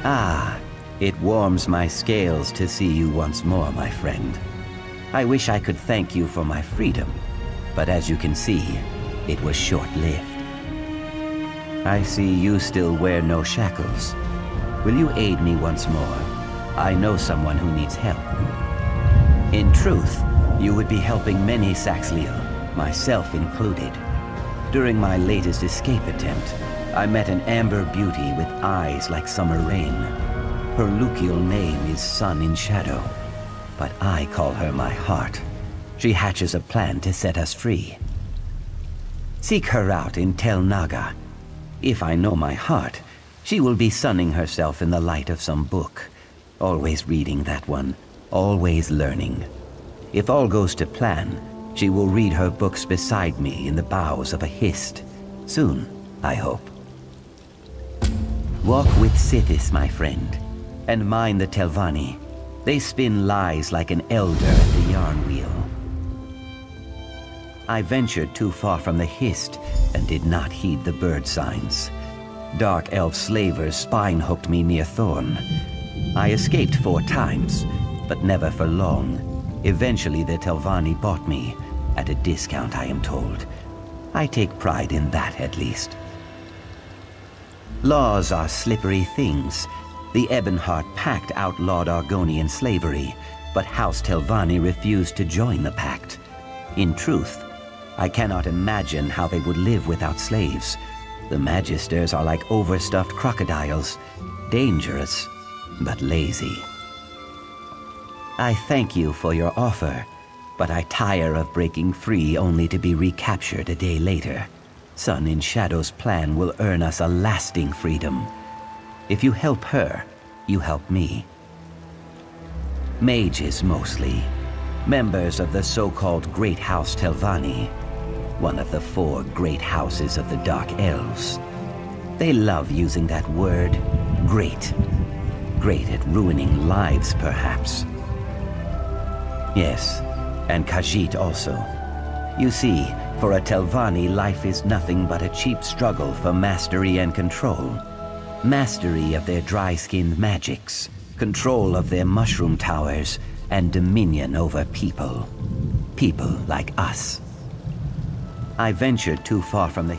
Ah, it warms my scales to see you once more, my friend. I wish I could thank you for my freedom, but as you can see, it was short-lived. I see you still wear no shackles. Will you aid me once more? I know someone who needs help. In truth, you would be helping many Saxhleel, myself included. During my latest escape attempt, I met an amber beauty with eyes like summer rain. Her Lukial name is Sun in Shadow, but I call her my heart. She hatches a plan to set us free. Seek her out in Tel Naga. If I know my heart, she will be sunning herself in the light of some book. Always reading that one, always learning. If all goes to plan, she will read her books beside me in the boughs of a hist. Soon, I hope. Walk with Sithis, my friend, and mind the Telvanni. They spin lies like an elder at the yarn wheel. I ventured too far from the hist and did not heed the bird signs. Dark elf slavers spine-hooked me near Thorn. I escaped 4 times, but never for long. Eventually the Telvanni bought me, at a discount I am told. I take pride in that at least. Laws are slippery things. The Ebonheart Pact outlawed Argonian slavery, but House Telvanni refused to join the pact. In truth, I cannot imagine how they would live without slaves. The Magisters are like overstuffed crocodiles, dangerous, but lazy. I thank you for your offer, but I tire of breaking free only to be recaptured a day later. Sun in Shadow's plan will earn us a lasting freedom. If you help her, you help me. Mages mostly. Members of the so-called Great House Telvanni. One of the 4 great houses of the Dark Elves. They love using that word, great. Great at ruining lives, perhaps. Yes, and Khajiit also. You see, for a Telvanni, life is nothing but a cheap struggle for mastery and control. Mastery of their dry-skinned magics, control of their mushroom towers, and dominion over people. People like us. I ventured too far from the...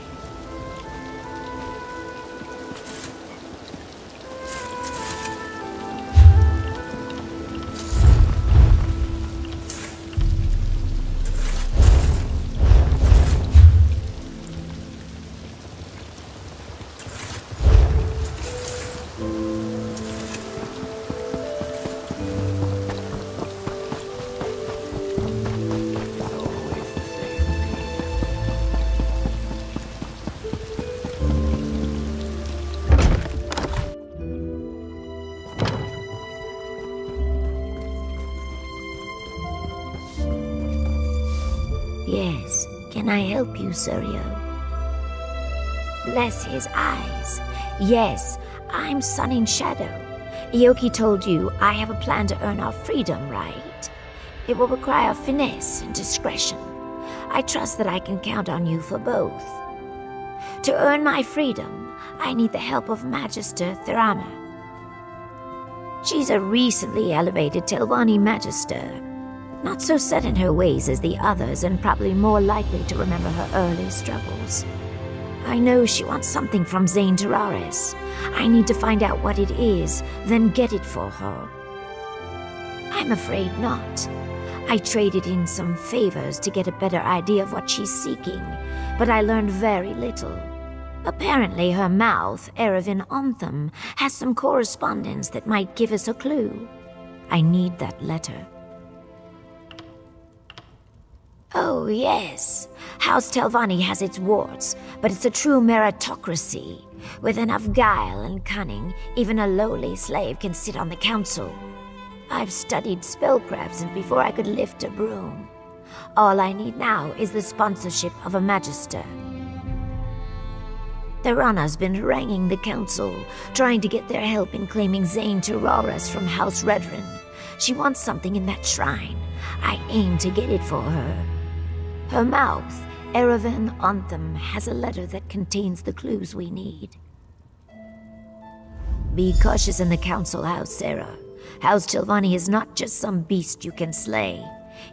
Yes, can I help you, Suryo? Bless his eyes. Yes, I'm Sun in Shadow. Ioki told you I have a plan to earn our freedom, right? It will require finesse and discretion. I trust that I can count on you for both. To earn my freedom, I need the help of Magister Thirama. She's a recently elevated Telvanni Magister. Not so set in her ways as the others, and probably more likely to remember her early struggles. I know she wants something from Zane Tararis. I need to find out what it is, then get it for her. I'm afraid not. I traded in some favors to get a better idea of what she's seeking, but I learned very little. Apparently her mouth, Erevan Ontham, has some correspondence that might give us a clue. I need that letter. Oh, yes. House Telvanni has its warts, but it's a true meritocracy. With enough guile and cunning, even a lowly slave can sit on the council. I've studied spellcraft since before I could lift a broom. All I need now is the sponsorship of a magister. Thirana's been haranguing the council, trying to get their help in claiming Zane Tararis from House Redrin. She wants something in that shrine. I aim to get it for her. Her mouth, Erevan Ontham, has a letter that contains the clues we need. Be cautious in the council house, Sarah. House Telvanni is not just some beast you can slay.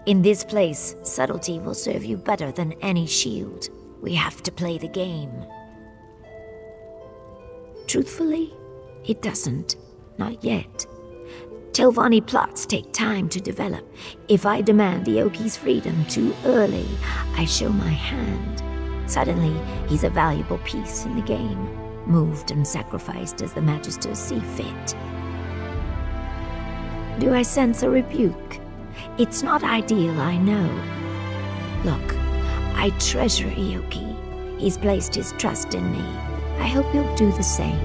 In this place, subtlety will serve you better than any shield. We have to play the game. Truthfully, it doesn't. Not yet. Telvanni plots take time to develop. If I demand Ioki's freedom too early, I show my hand. Suddenly, he's a valuable piece in the game, moved and sacrificed as the Magisters see fit. Do I sense a rebuke? It's not ideal, I know. Look, I treasure Ioki. He's placed his trust in me. I hope you'll do the same.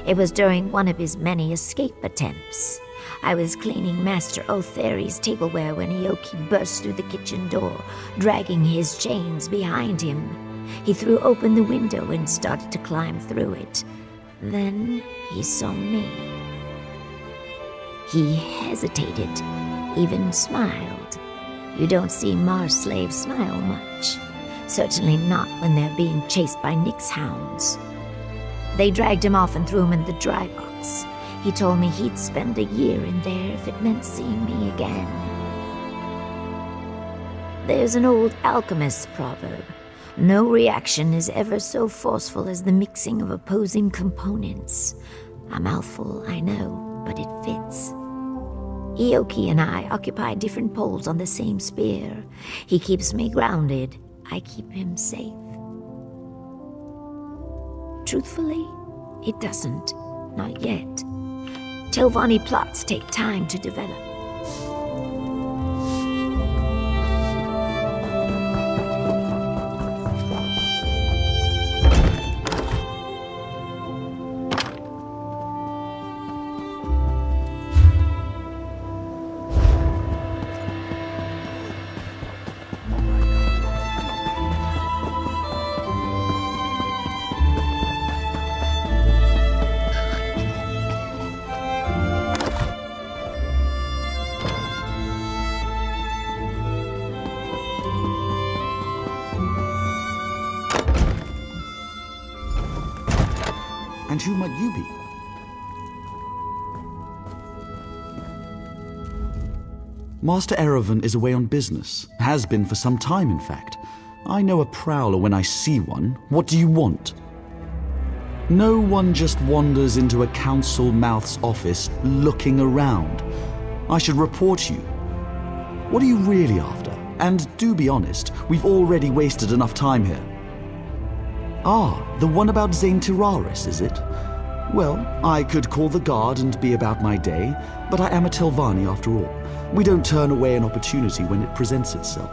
It was during one of his many escape attempts. I was cleaning Master Otheri's tableware when Ioki burst through the kitchen door, dragging his chains behind him. He threw open the window and started to climb through it. Then he saw me. He hesitated, even smiled. You don't see Mars slaves smile much. Certainly not when they're being chased by Nyx hounds. They dragged him off and threw him in the dry box. He told me he'd spend a year in there if it meant seeing me again. There's an old alchemist's proverb. No reaction is ever so forceful as the mixing of opposing components. A mouthful, I know, but it fits. Ioki and I occupy different poles on the same spear. He keeps me grounded. I keep him safe. Truthfully, it doesn't. Not yet. Telvanni plots take time to develop. And who might you be? Master Erevan is away on business. Has been for some time, in fact. I know a prowler when I see one. What do you want? No one just wanders into a council mouth's office looking around. I should report you. What are you really after? And do be honest, we've already wasted enough time here. Ah, the one about Zane Tiraris, is it? Well, I could call the guard and be about my day, but I am a Telvanni after all. We don't turn away an opportunity when it presents itself.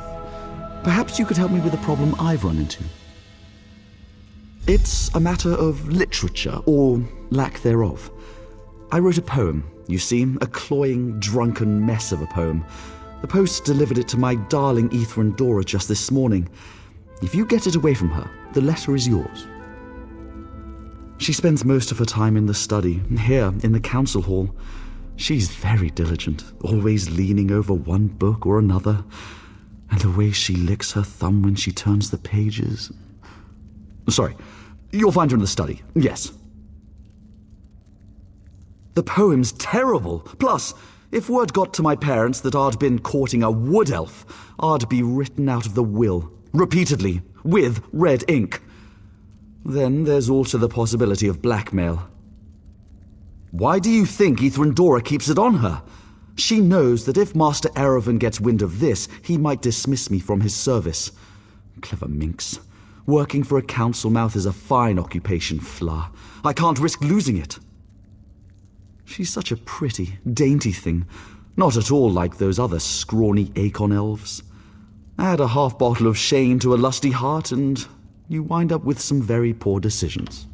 Perhaps you could help me with a problem I've run into. It's a matter of literature, or lack thereof. I wrote a poem, you see, a cloying, drunken mess of a poem. The post delivered it to my darling Ethrandora just this morning. If you get it away from her, the letter is yours. She spends most of her time in the study, here in the council hall. She's very diligent, always leaning over one book or another. And the way she licks her thumb when she turns the pages. Sorry, you'll find her in the study, yes. The poem's terrible. Plus, if word got to my parents that I'd been courting a wood elf, I'd be written out of the will. Repeatedly, with red ink. Then there's also the possibility of blackmail. Why do you think Ethrandora keeps it on her? She knows that if Master Erevan gets wind of this, he might dismiss me from his service. Clever minx. Working for a council mouth is a fine occupation, Fla. I can't risk losing it. She's such a pretty, dainty thing. Not at all like those other scrawny Acon elves. Add a half bottle of Shane to a lusty heart, and you wind up with some very poor decisions.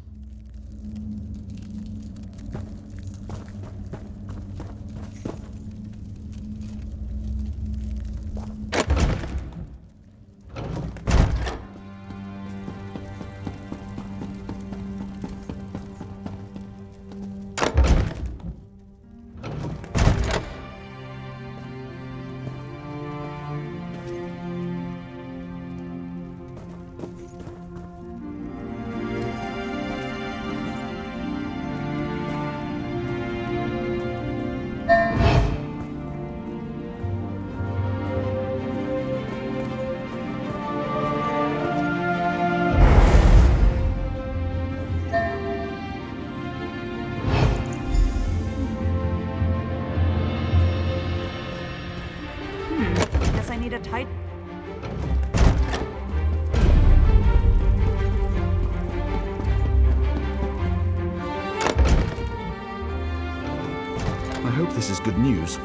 this is good news.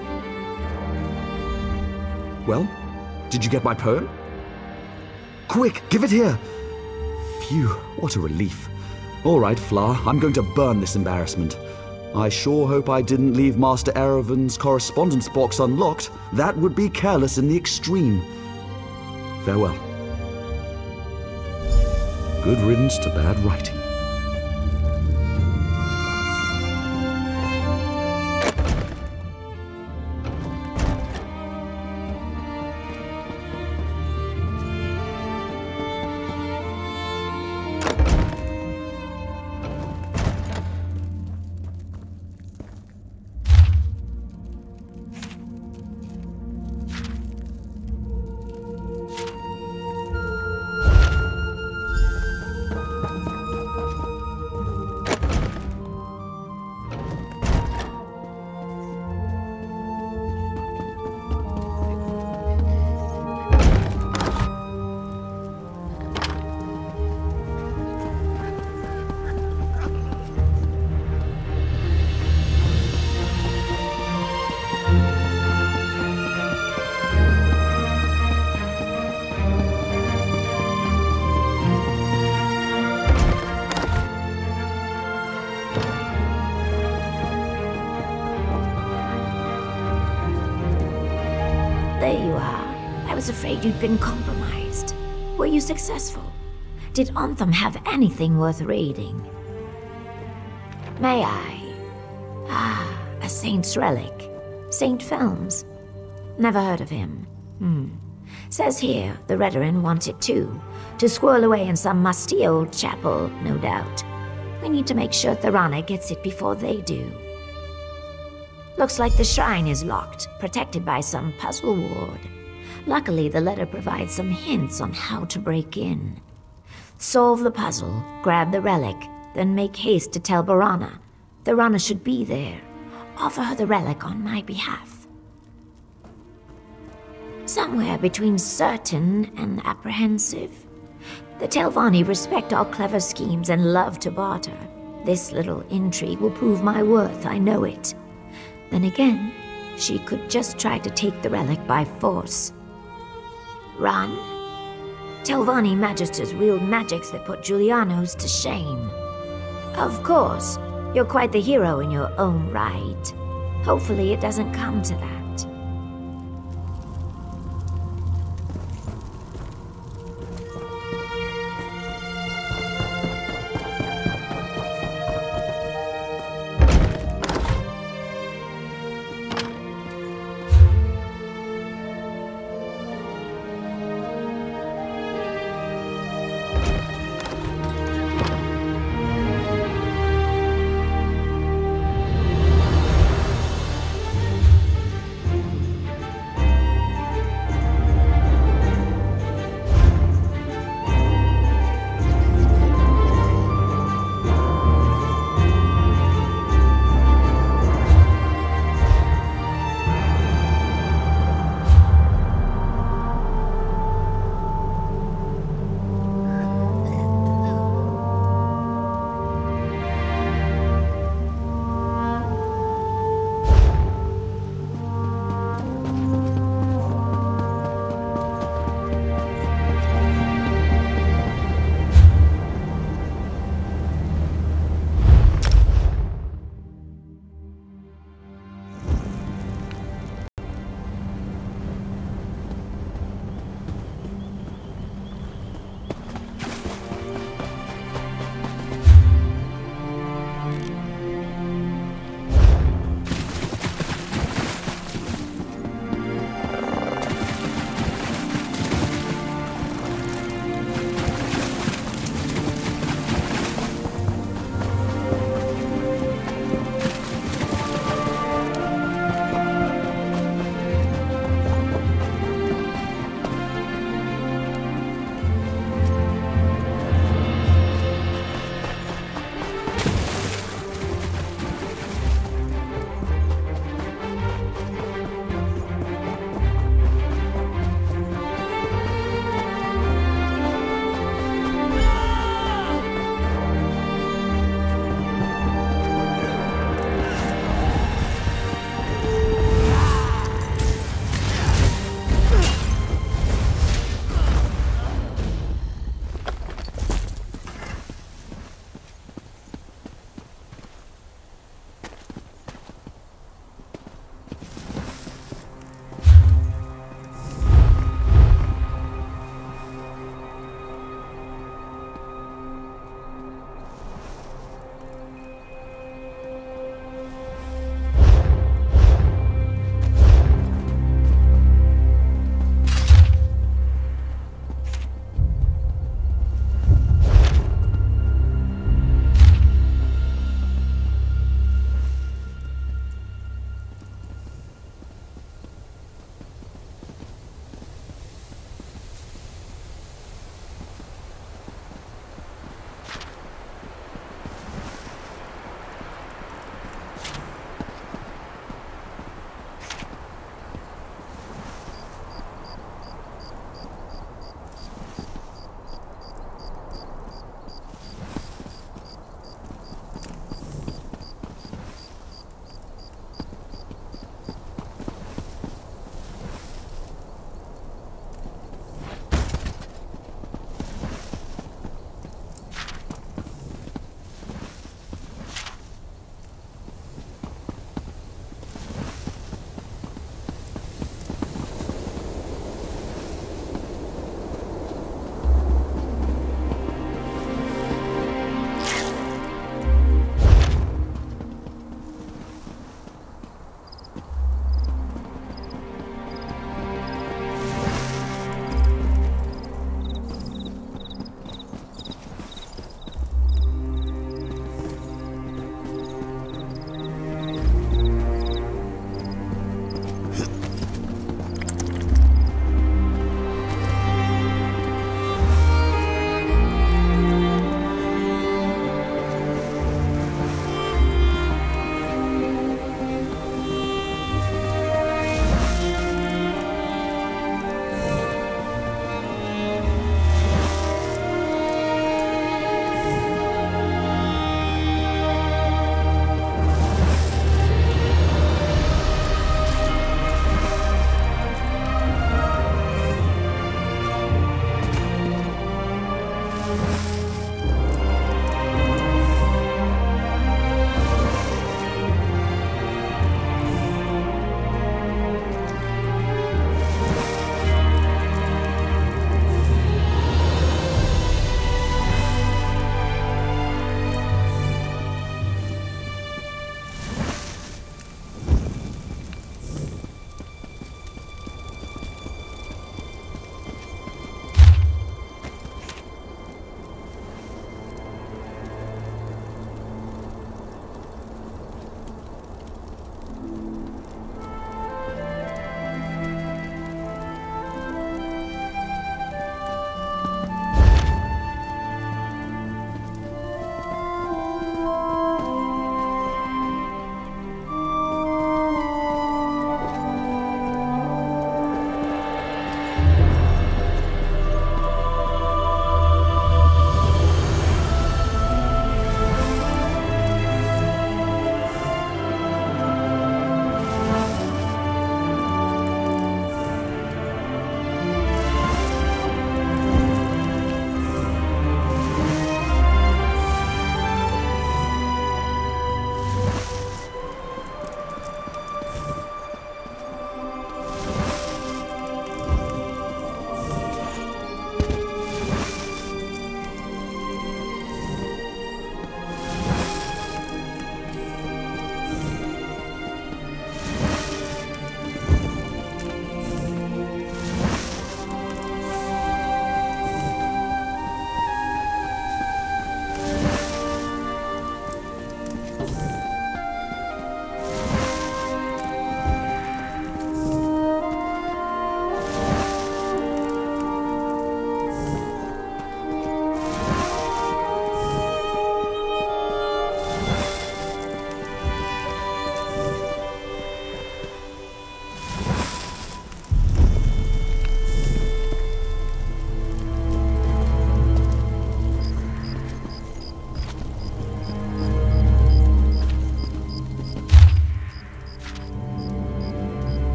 Well, did you get my poem? Quick, give it here! Phew, what a relief. All right, Fla, I'm going to burn this embarrassment. I sure hope I didn't leave Master Erevan's correspondence box unlocked. That would be careless in the extreme. Farewell. Good riddance to bad writing. There you are. I was afraid you'd been compromised. Were you successful? Did Anthem have anything worth raiding? May I? Ah, a saint's relic. Saint Films. Never heard of him. Says here, the Redarin want it too. To squirrel away in some musty old chapel, no doubt. We need to make sure Thorana gets it before they do. Looks like the shrine is locked, protected by some puzzle ward. Luckily, the letter provides some hints on how to break in. Solve the puzzle, grab the relic, then make haste to tell Thorana. Thorana should be there. Offer her the relic on my behalf. Somewhere between certain and apprehensive. The Telvanni respect all clever schemes and love to barter. This little intrigue will prove my worth, I know it. Then again, she could just try to take the relic by force. Run? Telvanni Magisters wield magics that put Giuliano's to shame. Of course, you're quite the hero in your own right. Hopefully it doesn't come to that.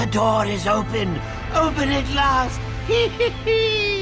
The door is open! Open at last! Hee hee hee!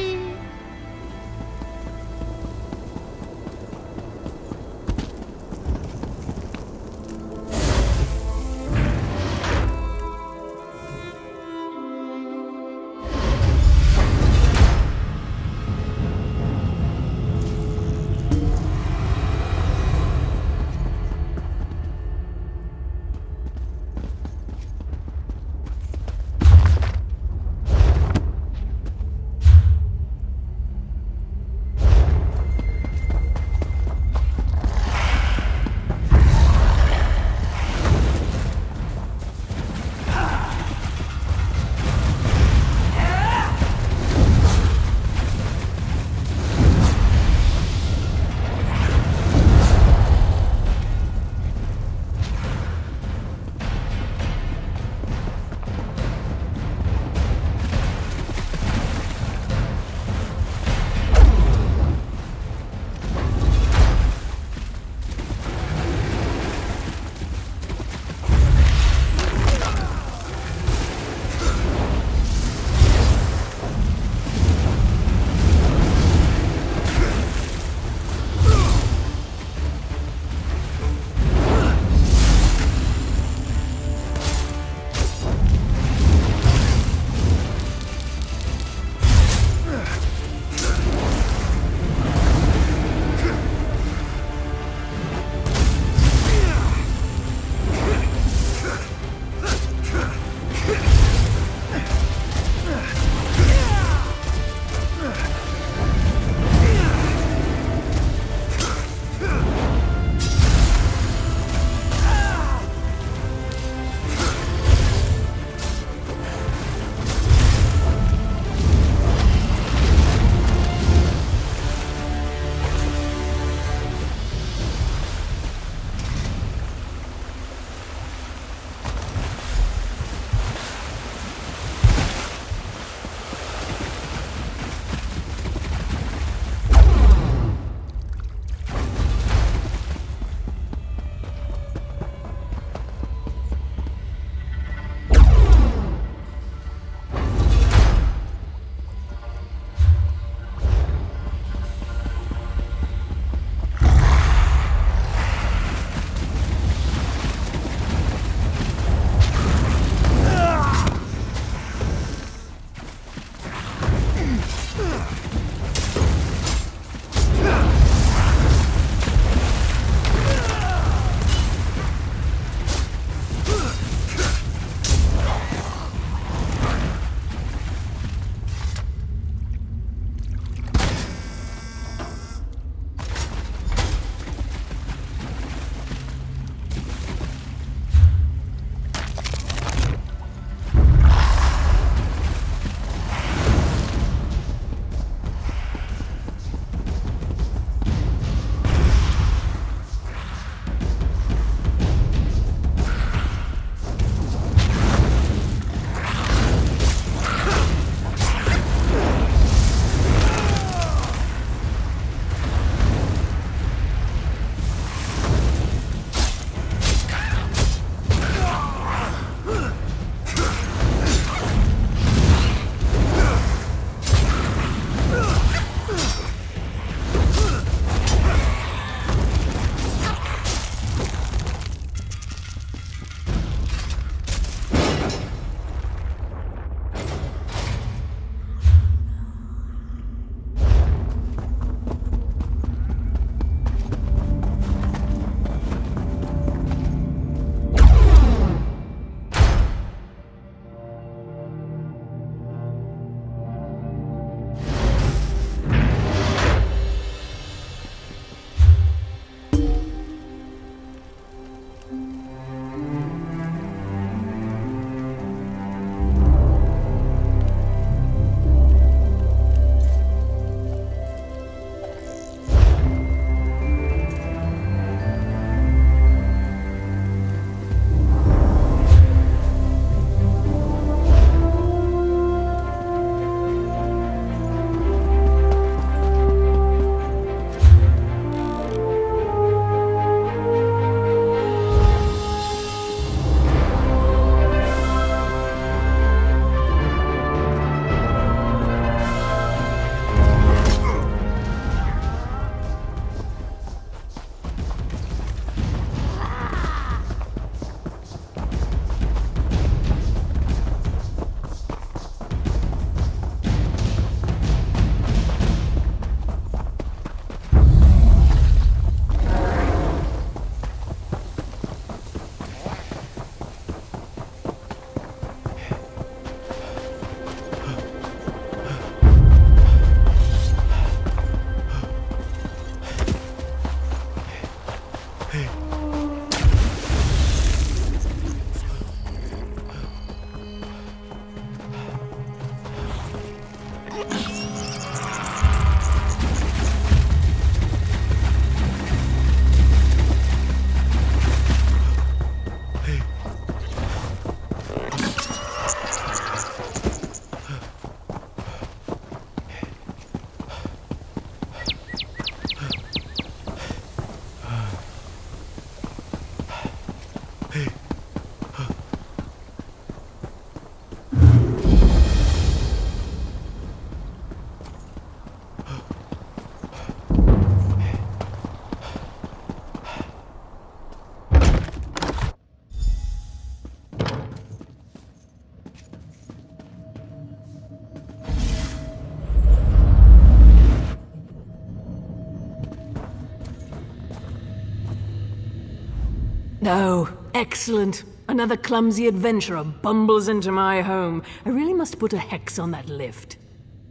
Oh, excellent. Another clumsy adventurer bumbles into my home. I really must put a hex on that lift.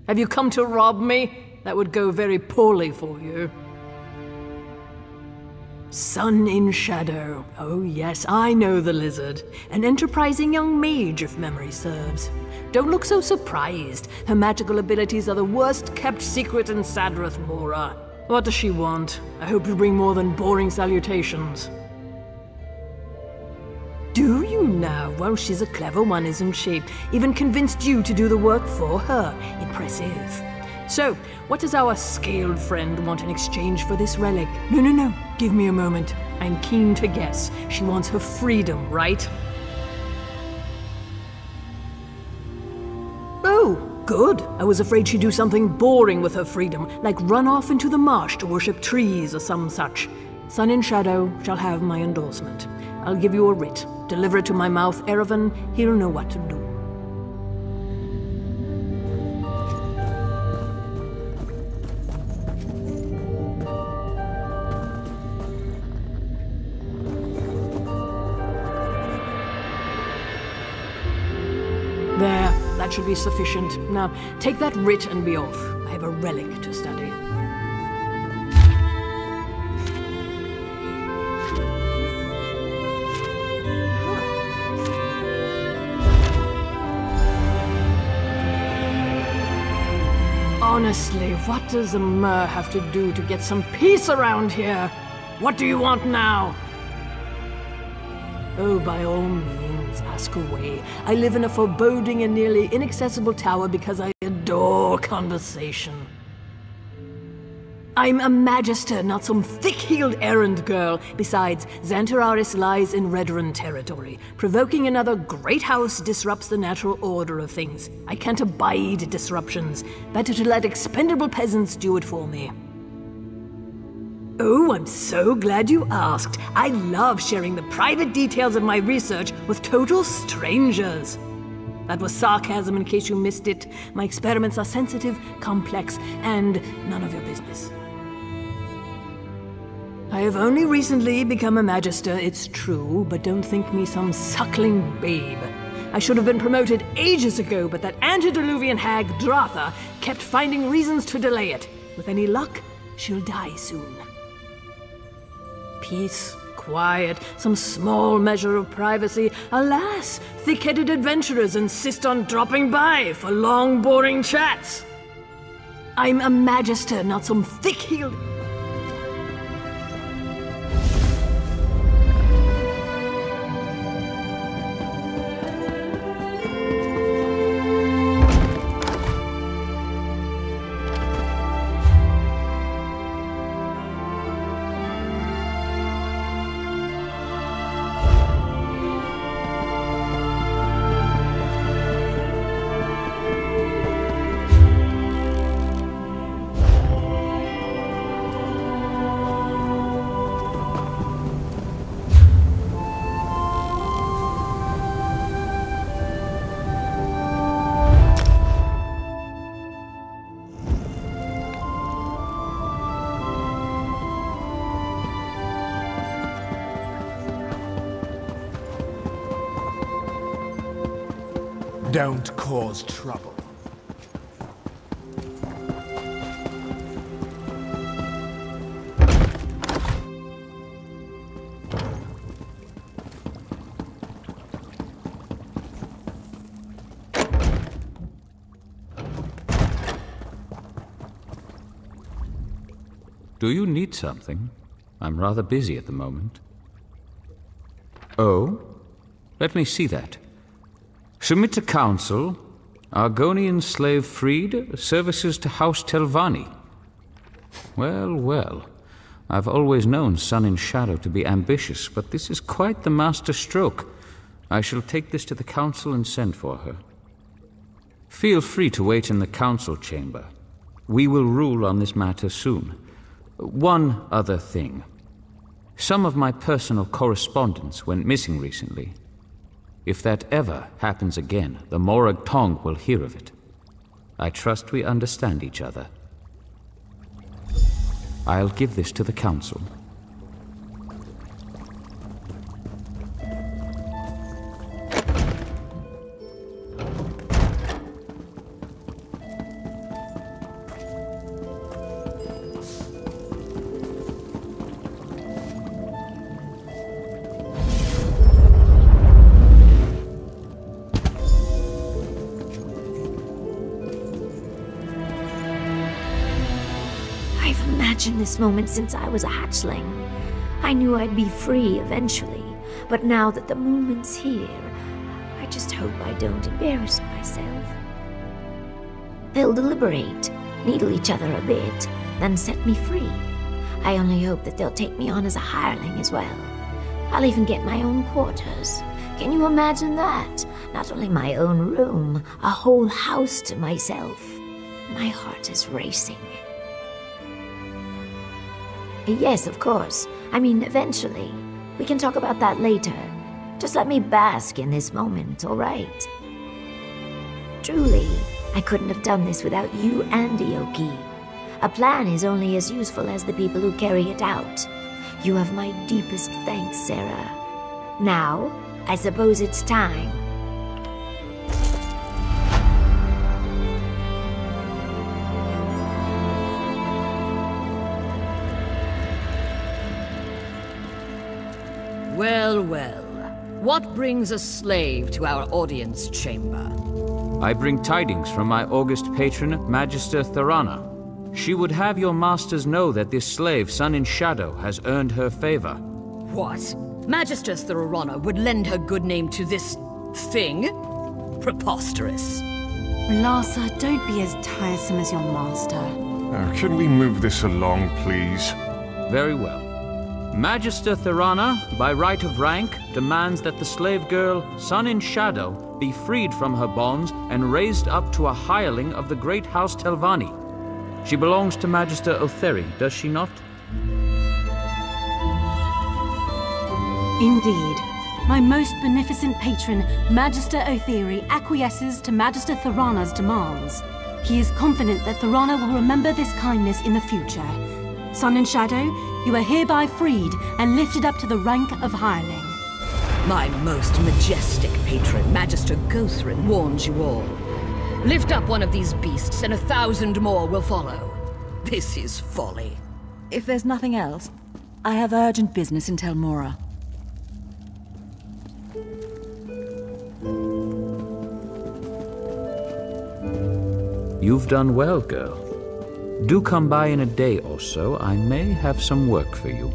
Have you come to rob me? That would go very poorly for you. Sun in Shadow. Oh yes, I know the lizard. An enterprising young mage, if memory serves. Don't look so surprised. Her magical abilities are the worst-kept secret in Sadrith Mora. What does she want? I hope you bring more than boring salutations. Do you now? Well, she's a clever one, isn't she? Even convinced you to do the work for her. Impressive. So, what does our scaled friend want in exchange for this relic? No. Give me a moment. I'm keen to guess. She wants her freedom, right? Oh, good. I was afraid she'd do something boring with her freedom, like run off into the marsh to worship trees or some such. Sun in Shadow shall have my endorsement. I'll give you a writ. Deliver it to my mouth, Erevan. He'll know what to do. There, that should be sufficient. Now, take that writ and be off. I have a relic to study. Honestly, what does a mer have to do to get some peace around here? What do you want now? Oh, by all means, ask away. I live in a foreboding and nearly inaccessible tower because I adore conversation. I'm a magister, not some thick-heeled errand girl. Besides, Xantararis lies in Redoran territory. Provoking another great house disrupts the natural order of things. I can't abide disruptions. Better to let expendable peasants do it for me. Oh, I'm so glad you asked. I love sharing the private details of my research with total strangers. That was sarcasm in case you missed it. My experiments are sensitive, complex, and none of your business. I have only recently become a magister, it's true, but don't think me some suckling babe. I should have been promoted ages ago, but that antediluvian hag, Dratha, kept finding reasons to delay it. With any luck, she'll die soon. Peace, quiet, some small measure of privacy. Alas, thick-headed adventurers insist on dropping by for long, boring chats. I'm a magister, not some thick-heeled... Don't cause trouble. Do you need something? I'm rather busy at the moment. Oh? Let me see that. Submit to council. Argonian slave freed. Services to House Telvanni. Well, well. I've always known Sun and Shadow to be ambitious, but this is quite the master stroke. I shall take this to the council and send for her. Feel free to wait in the council chamber. We will rule on this matter soon. One other thing. Some of my personal correspondence went missing recently. If that ever happens again, the Morag Tong will hear of it. I trust we understand each other. I'll give this to the council. Imagined this moment since I was a hatchling. I knew I'd be free eventually, but now that the moment's here, I just hope I don't embarrass myself. They'll deliberate, needle each other a bit, then set me free. I only hope that they'll take me on as a hireling as well. I'll even get my own quarters. Can you imagine that? Not only my own room, a whole house to myself. My heart is racing. Yes, of course. I mean, eventually. We can talk about that later. Just let me bask in this moment, all right? Truly, I couldn't have done this without you and Ioki. A plan is only as useful as the people who carry it out. You have my deepest thanks, Sarah. Now, I suppose it's time. Well, well. What brings a slave to our audience chamber? I bring tidings from my august patron, Magister Tharana. She would have your masters know that this slave, Sun in Shadow, has earned her favor. What? Magister Tharana would lend her good name to this thing? Preposterous. Lhasa, don't be as tiresome as your master. Can we move this along, please? Very well. Magister Tharana, by right of rank, demands that the slave girl, Sun in Shadow, be freed from her bonds and raised up to a hireling of the great house Telvanni. She belongs to Magister Otheri, does she not? Indeed. My most beneficent patron, Magister Otheri, acquiesces to Magister Tharana's demands. He is confident that Tharana will remember this kindness in the future. Sun and Shadow, you are hereby freed and lifted up to the rank of hireling. My most majestic patron, Magister Gothrin, warns you all. Lift up one of these beasts and 1,000 more will follow. This is folly. If there's nothing else, I have urgent business in Tel Mora. You've done well, girl. Do come by in a day or so. I may have some work for you.